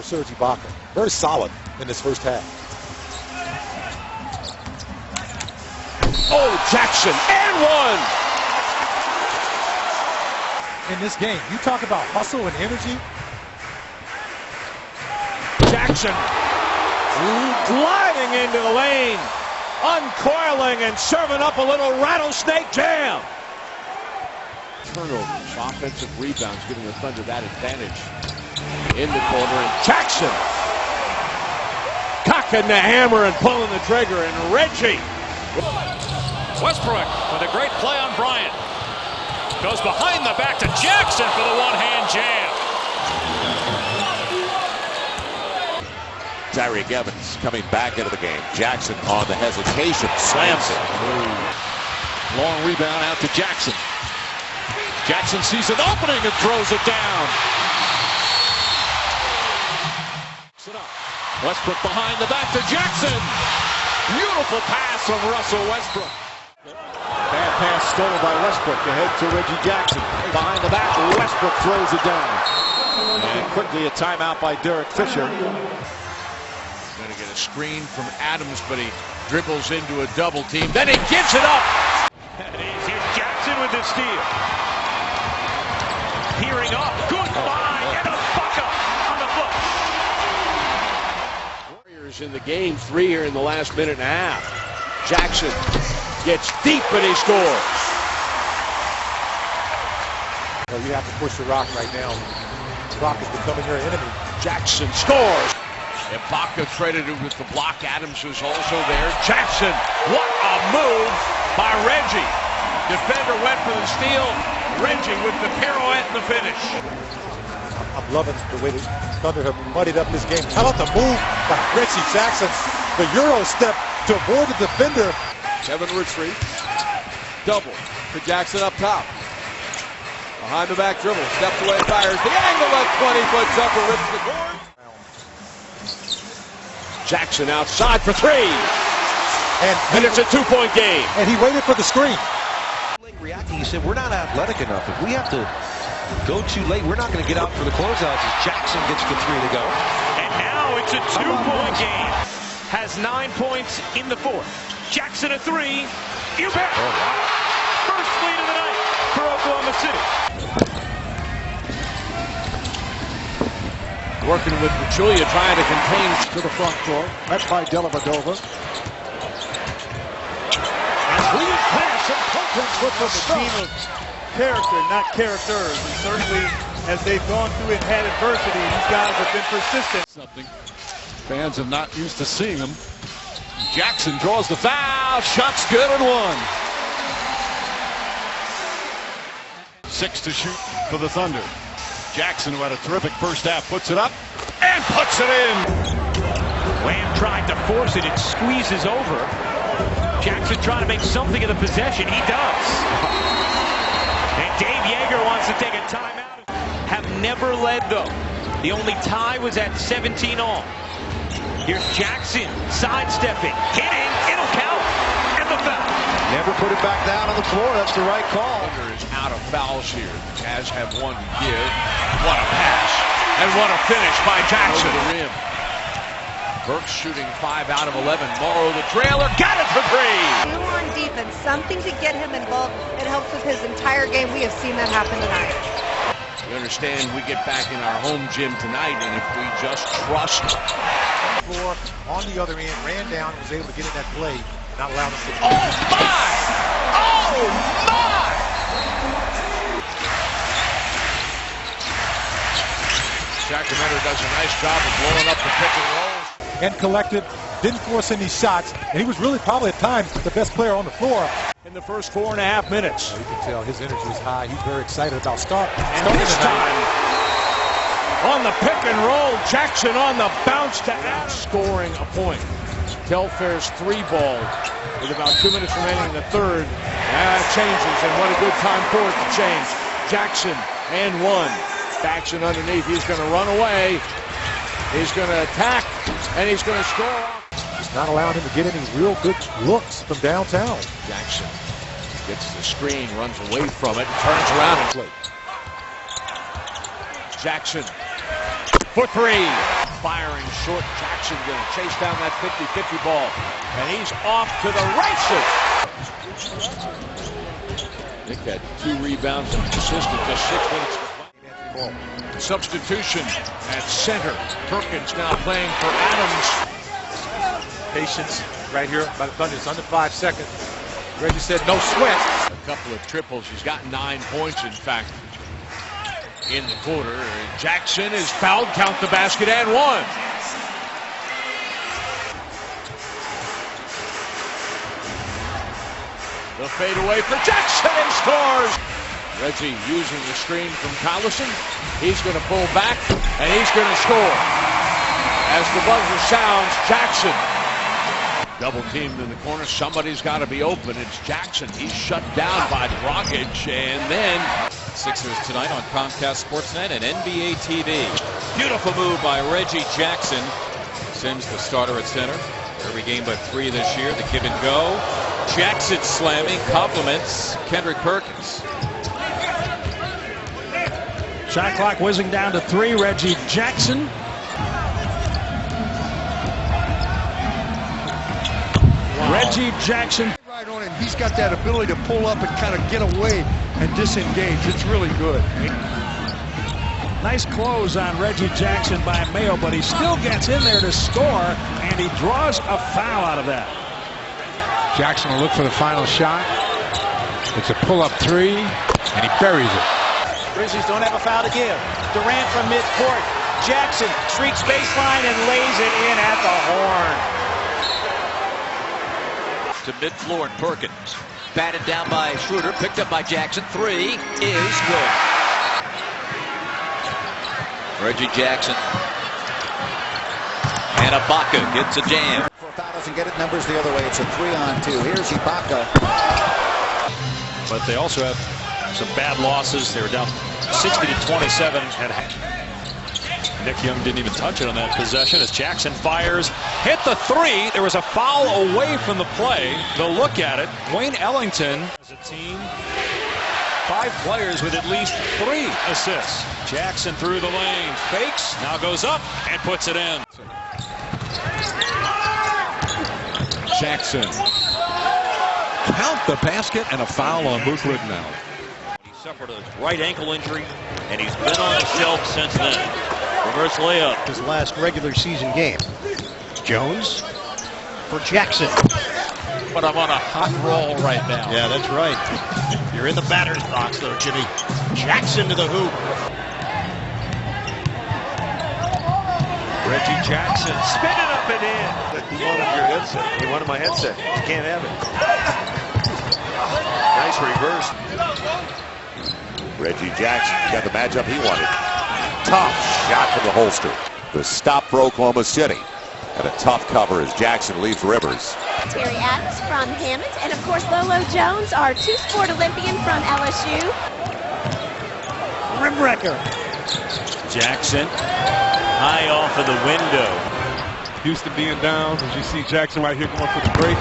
Serge Ibaka. Very solid in this first half. Oh, Jackson, and one! In this game, you talk about hustle and energy. Jackson gliding into the lane, uncoiling and serving up a little rattlesnake jam. Turnovers, offensive rebounds, giving the Thunder that advantage. In the corner, and Jackson cocking the hammer and pulling the trigger, and Reggie. Westbrook with a great play on Bryant. Goes behind the back to Jackson for the one-hand jam. Tyreek Evans coming back into the game. Jackson on the hesitation, slams it. Long rebound out to Jackson. Jackson sees an opening and throws it down. Westbrook behind the back to Jackson. Beautiful pass from Russell Westbrook. Bad pass stolen by Westbrook. Ahead to Reggie Jackson. Behind the back, Westbrook throws it down. And quickly a timeout by Derek Fisher. Going to get a screen from Adams, but he dribbles into a double team. Then he gives it up. Here's Jackson with the steal. Peering up. Good find. And a bucket on the foot. Warriors in the game, 3 here in the last minute and a half. Jackson gets deep and he scores. Well, you have to push the rock right now. The rock is becoming your enemy. Jackson scores. Ibaka credited with the block. Adams was also there. Jackson, what a move by Reggie. Defender went for the steal. Reggie with the pirouette and the finish. I'm loving the way the Thunder have muddied up this game. How about the move by Reggie Jackson? The Euro step to avoid the defender. Kevin retreats. Double to Jackson up top. Behind the back dribble. Steps away, fires the angle at 20-foot jumper, rips the board. Jackson outside for 3. And it's a 2-point game. And he waited for the screen. Reacting, he said, we're not athletic enough. If we have to go too late, we're not going to get out for the closeouts as Jackson gets the 3 to go. And now it's a 2-point game. Has 9 points in the fourth. Jackson a 3. You bet. First lead of the night for Oklahoma City. Working with Julia, trying to contain To the front court. Met by Dellavedova. Lead pass and Perkins with the team of character, not characters. And certainly, as they've gone through and had adversity, these guys have been persistent. Something fans are not used to seeing them. Jackson draws the foul. Shot's good and 1. 6 to shoot for the Thunder. Jackson, who had a terrific first half, puts it up and puts it in. Lamb tried to force it. It squeezes over. Jackson trying to make something of the possession. He does. And Dave Yeager wants to take a timeout. Have never led, though. The only tie was at 17 all. Here's Jackson sidestepping, hitting, it'll count, and the foul. Never put it back down on the floor. That's the right call. Thunder is out of fouls here. The Jazz have one to give. What a pass. And what a finish by Jackson. Over the rim. Burks shooting 5 out of 11. Morrow the trailer. Got it for 3. On defense, something to get him involved. It helps with his entire game. We have seen that happen tonight. We understand we get back in our home gym tonight, and if we just trust. Floor on the other end, ran down and was able to get in that play, not allowing us to. Oh my! Oh my! Sacramento does a nice job of blowing up the pick and roll. And collected, didn't force any shots, and he was really probably at times the best player on the floor. In the first 4.5 minutes. You can tell his energy is high. He's very excited about starting. And this time, on the pick and roll, Jackson on the bounce to out, scoring a point. Telfair's 3 ball with about 2 minutes remaining in the third. That changes, and what a good time for it to change. Jackson and 1. Jackson underneath. He's going to run away. He's going to attack, and he's going to score. He's not allowing him to get any real good looks from downtown. Jackson gets the screen, runs away from it, turns around and plays. Jackson for 3. firing short. Jackson going to chase down that 50-50 ball. And he's off to the races. Nick had 2 rebounds and an assist in just 6 minutes. Substitution at center. Perkins now playing for Adams. Patience right here by the Thunder. It's under 5 seconds. Reggie said no sweat. A couple of triples. He's got 9 points, in fact, in the quarter. And Jackson is fouled. Count the basket and 1. The fadeaway for Jackson and scores. Reggie using the screen from Collison. He's going to pull back and he's going to score. As the buzzer sounds, Jackson. Double teamed in the corner. Somebody's got to be open. It's Jackson. He's shut down by Dragic. And then Sixers tonight on Comcast Sportsnet and NBA TV. Beautiful move by Reggie Jackson. Sims, the starter at center. Every game but 3 this year. The give and go. Jackson slamming. Compliments Kendrick Perkins. Shot clock whizzing down to 3. Reggie Jackson. Wow. Reggie Jackson. Right on him. He's got that ability to pull up and kind of get away and disengage. It's really good. Nice close on Reggie Jackson by Mayo, but he still gets in there to score, and he draws a foul out of that. Jackson will look for the final shot. It's a pull-up 3, and he buries it. Grizzlies don't have a foul to give. Durant from midcourt. Jackson streaks baseline and lays it in at the horn. To mid-floor, and Perkins. Batted down by Schroeder, picked up by Jackson. 3 is good. Reggie Jackson. And Ibaka gets a jam. Foul doesn't get it. Numbers the other way. It's a 3-on-2. Here's Ibaka. But they also have some bad losses. They were down 60-27 at half. Nick Young didn't even touch it on that possession as Jackson fires. Hit the 3. There was a foul away from the play. They'll look at it. Wayne Ellington as a team. 5 players with at least 3 assists. Jackson through the lane. Fakes. Now goes up and puts it in. Jackson. Count the basket and a foul on Luke Ridnow. He suffered a right ankle injury, and he's been on the shelf since then. Reverse layup. His last regular season game. Jones for Jackson. But I'm on a hot roll right now. Yeah, that's right. You're in the batter's box, though, Jimmy. Jackson to the hoop. Reggie Jackson spinning up and in. He wanted your headset. He wanted my headset. You can't have it. Nice reverse. Reggie Jackson got the matchup he wanted. Tough shot from the holster. The stop for Oklahoma City. And a tough cover as Jackson leaves Rivers. Terry Adams from Hammond, and of course Lolo Jones, our 2-sport Olympian from LSU. Rim wrecker. Jackson high off of the window. Houston being down, as you see Jackson right here going for the break.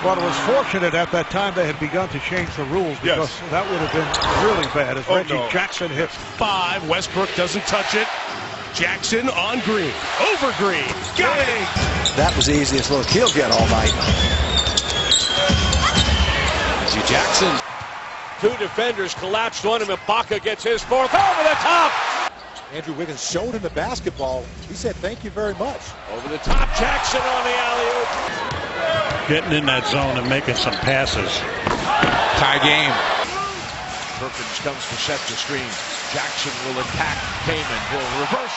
But it was fortunate at that time they had begun to change the rules because that would have been really bad as Reggie Jackson hits. 5. Westbrook doesn't touch it. Jackson on Green. Over Green. Got it. That was the easiest look he'll get all night. Reggie Jackson. 2 defenders collapsed on him. Ibaka gets his 4th over the top. Andrew Wiggins showed him the basketball. He said, thank you very much. Over the top. Jackson on the alley-oop. Getting in that zone and making some passes. Tie game. Perkins comes to set the screen. Jackson will attack. Kaman will reverse.